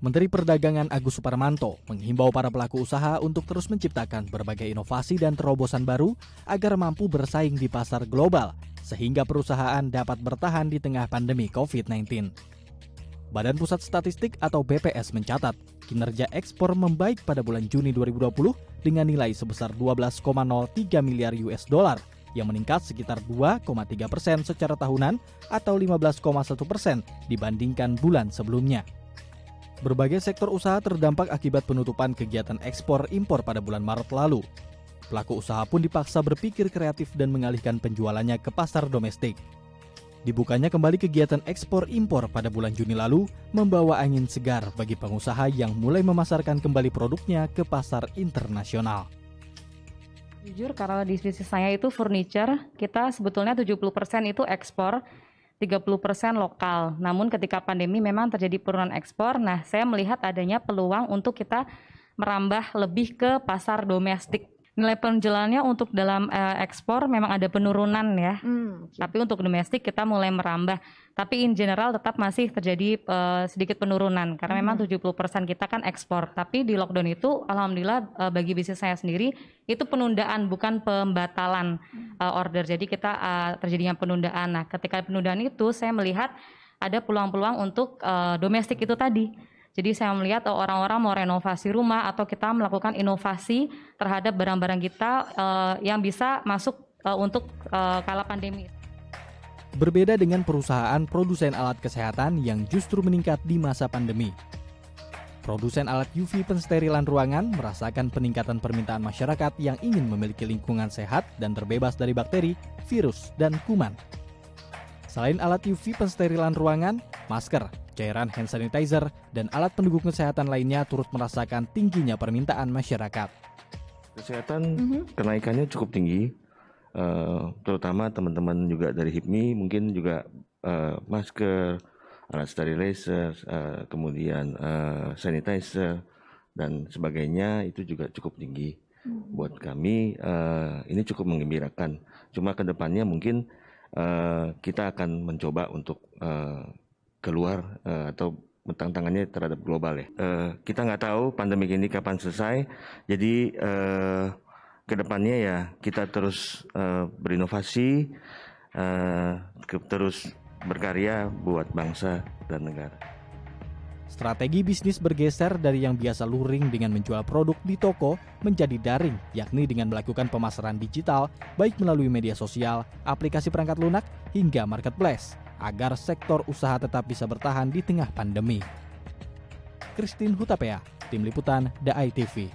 Menteri Perdagangan Agus Suparmanto menghimbau para pelaku usaha untuk terus menciptakan berbagai inovasi dan terobosan baru agar mampu bersaing di pasar global, sehingga perusahaan dapat bertahan di tengah pandemi COVID-19. Badan Pusat Statistik atau BPS mencatat, kinerja ekspor membaik pada bulan Juni 2020 dengan nilai sebesar 12,03 miliar US dollar, yang meningkat sekitar 2,3% secara tahunan atau 15,1% dibandingkan bulan sebelumnya. Berbagai sektor usaha terdampak akibat penutupan kegiatan ekspor-impor pada bulan Maret lalu. Pelaku usaha pun dipaksa berpikir kreatif dan mengalihkan penjualannya ke pasar domestik. Dibukanya kembali kegiatan ekspor-impor pada bulan Juni lalu membawa angin segar bagi pengusaha yang mulai memasarkan kembali produknya ke pasar internasional. Jujur, kalau di bisnis saya itu furniture, kita sebetulnya 70% itu ekspor, 30% lokal. Namun ketika pandemi memang terjadi penurunan ekspor, nah saya melihat adanya peluang untuk kita merambah lebih ke pasar domestik. Nilai penjualannya untuk dalam ekspor memang ada penurunan ya, tapi untuk domestik kita mulai merambah. Tapi in general tetap masih terjadi sedikit penurunan, karena memang 70% kita kan ekspor. Tapi di lockdown itu alhamdulillah bagi bisnis saya sendiri itu penundaan bukan pembatalan order. Jadi kita terjadinya penundaan. Nah ketika penundaan itu saya melihat ada peluang-peluang untuk domestik itu tadi. Jadi saya melihat orang-orang mau renovasi rumah atau kita melakukan inovasi terhadap barang-barang kita yang bisa masuk untuk kala pandemi. Berbeda dengan perusahaan produsen alat kesehatan yang justru meningkat di masa pandemi. Produsen alat UV pensterilan ruangan merasakan peningkatan permintaan masyarakat yang ingin memiliki lingkungan sehat dan terbebas dari bakteri, virus, dan kuman. Selain alat UV pensterilan ruangan, masker, cairan hand sanitizer, dan alat pendukung kesehatan lainnya turut merasakan tingginya permintaan masyarakat. Kesehatan kenaikannya cukup tinggi, terutama teman-teman juga dari HIPMI mungkin juga masker, alat sterilizer, kemudian sanitizer, dan sebagainya itu juga cukup tinggi. Buat kami ini cukup menggembirakan, cuma ke depannya mungkin kita akan mencoba untuk keluar atau tantangannya terhadap global ya. Kita nggak tahu pandemi ini kapan selesai, jadi kedepannya ya kita terus berinovasi, terus berkarya buat bangsa dan negara. Strategi bisnis bergeser dari yang biasa luring dengan menjual produk di toko menjadi daring, yakni dengan melakukan pemasaran digital baik melalui media sosial, aplikasi perangkat lunak, hingga marketplace, agar sektor usaha tetap bisa bertahan di tengah pandemi. Christine Hutapea, Tim Liputan, The ITV.